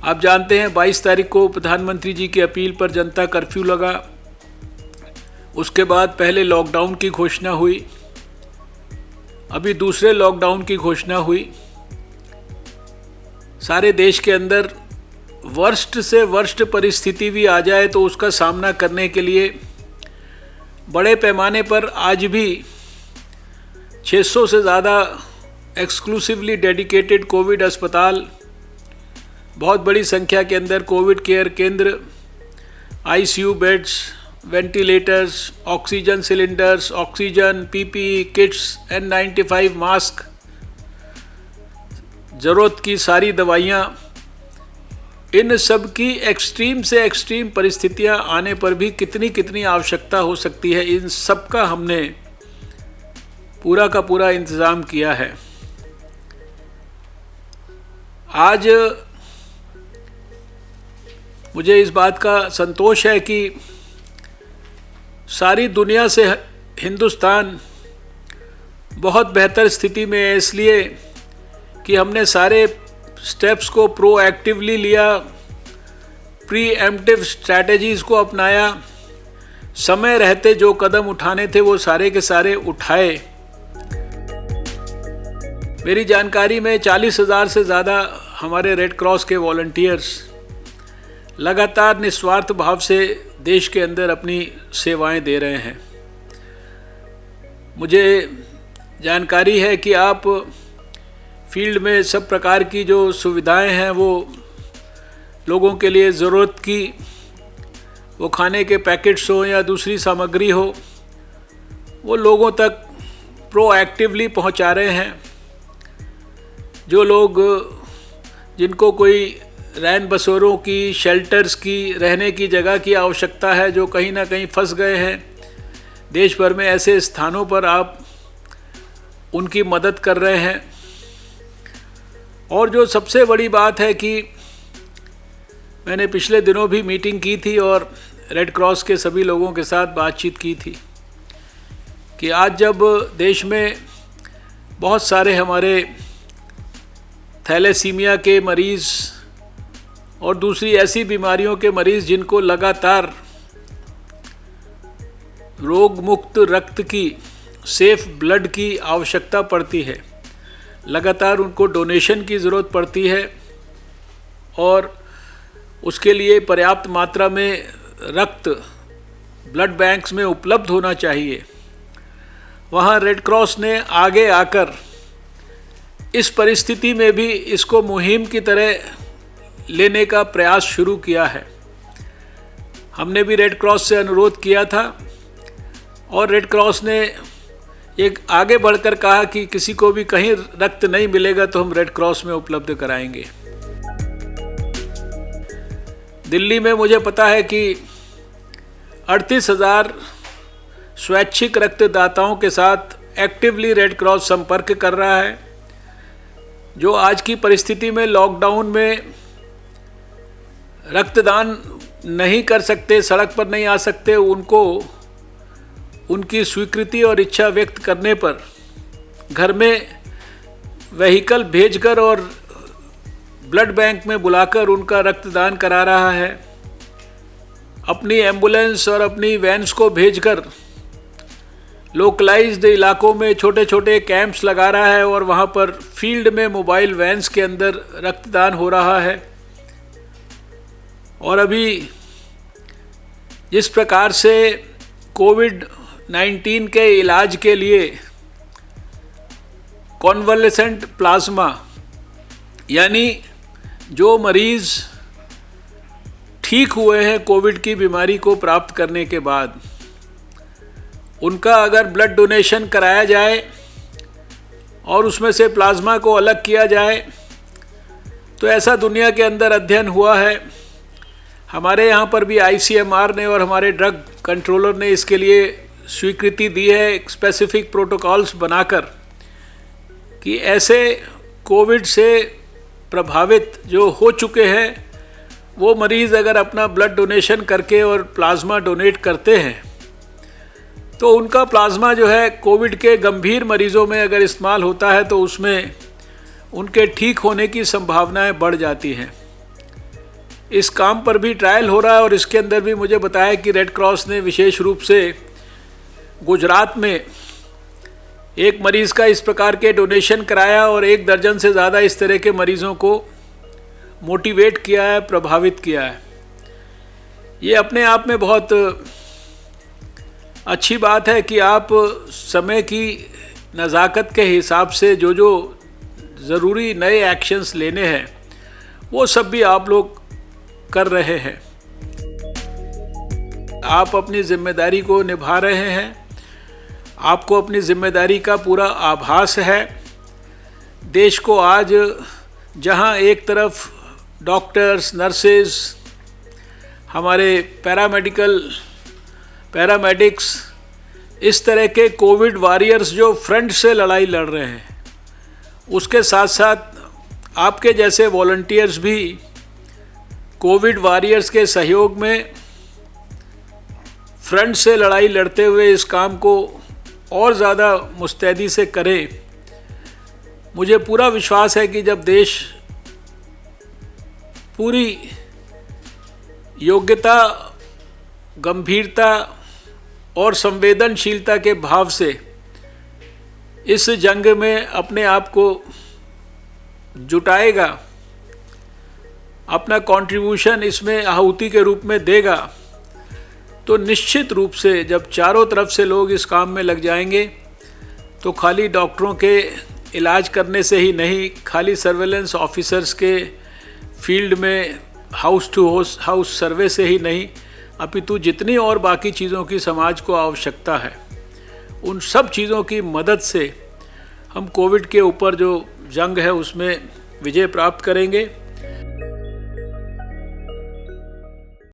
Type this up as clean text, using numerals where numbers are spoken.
आप जानते हैं 22 तारीख को प्रधानमंत्री जी की अपील पर जनता कर्फ्यू लगा। उसके बाद पहले लॉकडाउन की घोषणा हुई, अभी दूसरे लॉकडाउन की घोषणा हुई। सारे देश के अंदर वर्स्ट से वर्स्ट परिस्थिति भी आ जाए तो उसका सामना करने के लिए बड़े पैमाने पर आज भी 600 से ज़्यादा एक्सक्लूसिवली डेडिकेटेड कोविड अस्पताल, बहुत बड़ी संख्या के अंदर कोविड केयर केंद्र, ICU beds, ventilators, oxygen cylinders, oxygen, PPE kits, N95 mask, ज़रूरत की सारी दवाइयाँ, इन सब की एक्सट्रीम से एक्सट्रीम परिस्थितियाँ आने पर भी कितनी कितनी आवश्यकता हो सकती है, इन सब का हमने पूरा का पूरा इंतज़ाम किया है। आज मुझे इस बात का संतोष है कि सारी दुनिया से हिंदुस्तान बहुत बेहतर स्थिति में है, इसलिए कि हमने सारे स्टेप्स को प्रोएक्टिवली लिया, प्रीएम्प्टिव स्ट्रैटेजीज़ को अपनाया, समय रहते जो कदम उठाने थे वो सारे के सारे उठाए। मेरी जानकारी में 40,000 से ज़्यादा हमारे रेड क्रॉस के वॉलंटियर्स लगातार निस्वार्थ भाव से देश के अंदर अपनी सेवाएं दे रहे हैं। मुझे जानकारी है कि आप फील्ड में सब प्रकार की जो सुविधाएं हैं वो लोगों के लिए ज़रूरत की, वो खाने के पैकेट्स हो या दूसरी सामग्री हो, वो लोगों तक प्रोएक्टिवली पहुंचा रहे हैं। जो लोग जिनको कोई रैन बसेरों की, शेल्टर्स की, रहने की जगह की आवश्यकता है, जो कहीं ना कहीं फंस गए हैं, देश भर में ऐसे स्थानों पर आप उनकी मदद कर रहे हैं। और जो सबसे बड़ी बात है कि मैंने पिछले दिनों भी मीटिंग की थी और रेड क्रॉस के सभी लोगों के साथ बातचीत की थी कि आज जब देश में बहुत सारे हमारे थैलेसीमिया के मरीज़ और दूसरी ऐसी बीमारियों के मरीज़ जिनको लगातार रोग मुक्त रक्त की, सेफ ब्लड की आवश्यकता पड़ती है, लगातार उनको डोनेशन की ज़रूरत पड़ती है और उसके लिए पर्याप्त मात्रा में रक्त ब्लड बैंक्स में उपलब्ध होना चाहिए, वहाँ रेड क्रॉस ने आगे आकर इस परिस्थिति में भी इसको मुहिम की तरह लेने का प्रयास शुरू किया है। हमने भी रेड क्रॉस से अनुरोध किया था और रेड क्रॉस ने एक आगे बढ़कर कहा कि किसी को भी कहीं रक्त नहीं मिलेगा तो हम रेड क्रॉस में उपलब्ध कराएंगे। दिल्ली में मुझे पता है कि 38,000 स्वैच्छिक रक्तदाताओं के साथ एक्टिवली रेड क्रॉस संपर्क कर रहा है। जो आज की परिस्थिति में लॉकडाउन में रक्तदान नहीं कर सकते, सड़क पर नहीं आ सकते, उनको उनकी स्वीकृति और इच्छा व्यक्त करने पर घर में व्हीकल भेजकर और ब्लड बैंक में बुलाकर उनका रक्तदान करा रहा है। अपनी एम्बुलेंस और अपनी वैन्स को भेजकर लोकलाइज्ड इलाकों में छोटे छोटे कैंप्स लगा रहा है और वहाँ पर फील्ड में मोबाइल वैन्स के अंदर रक्तदान हो रहा है। और अभी जिस प्रकार से कोविड-19 के इलाज के लिए कॉन्वलेसेंट प्लाज्मा, यानी जो मरीज़ ठीक हुए हैं कोविड की बीमारी को प्राप्त करने के बाद, उनका अगर ब्लड डोनेशन कराया जाए और उसमें से प्लाज्मा को अलग किया जाए तो ऐसा दुनिया के अंदर अध्ययन हुआ है। हमारे यहाँ पर भी ICMR ने और हमारे ड्रग कंट्रोलर ने इसके लिए स्वीकृति दी है, एक स्पेसिफिक प्रोटोकॉल्स बनाकर, कि ऐसे कोविड से प्रभावित जो हो चुके हैं वो मरीज़ अगर अपना ब्लड डोनेशन करके और प्लाज्मा डोनेट करते हैं तो उनका प्लाज्मा जो है कोविड के गंभीर मरीज़ों में अगर इस्तेमाल होता है तो उसमें उनके ठीक होने की संभावनाएं बढ़ जाती हैं। इस काम पर भी ट्रायल हो रहा है और इसके अंदर भी मुझे बताया कि रेड क्रॉस ने विशेष रूप से गुजरात में एक मरीज का इस प्रकार के डोनेशन कराया और 1 दर्जन से ज़्यादा इस तरह के मरीजों को मोटिवेट किया है, प्रभावित किया है। ये अपने आप में बहुत अच्छी बात है कि आप समय की नज़ाकत के हिसाब से जो जो ज़रूरी नए एक्शंस लेने हैं वो सब भी आप लोग कर रहे हैं। आप अपनी जिम्मेदारी को निभा रहे हैं, आपको अपनी जिम्मेदारी का पूरा आभास है। देश को आज जहां एक तरफ डॉक्टर्स, नर्सेज, हमारे पैरामेडिक्स, इस तरह के कोविड वॉरियर्स जो फ्रंट से लड़ाई लड़ रहे हैं, उसके साथ साथ आपके जैसे वॉलंटियर्स भी कोविड वॉरियर्स के सहयोग में फ्रंट से लड़ाई लड़ते हुए इस काम को और ज़्यादा मुस्तैदी से करें। मुझे पूरा विश्वास है कि जब देश पूरी योग्यता, गंभीरता और संवेदनशीलता के भाव से इस जंग में अपने आप को जुटाएगा, अपना कंट्रीब्यूशन इसमें आहुति के रूप में देगा, तो निश्चित रूप से जब चारों तरफ से लोग इस काम में लग जाएंगे तो खाली डॉक्टरों के इलाज करने से ही नहीं, खाली सर्वेलेंस ऑफिसर्स के फील्ड में हाउस टू हाउस सर्वे से ही नहीं, अपितु जितनी और बाकी चीज़ों की समाज को आवश्यकता है, उन सब चीज़ों की मदद से हम कोविड के ऊपर जो जंग है उसमें विजय प्राप्त करेंगे।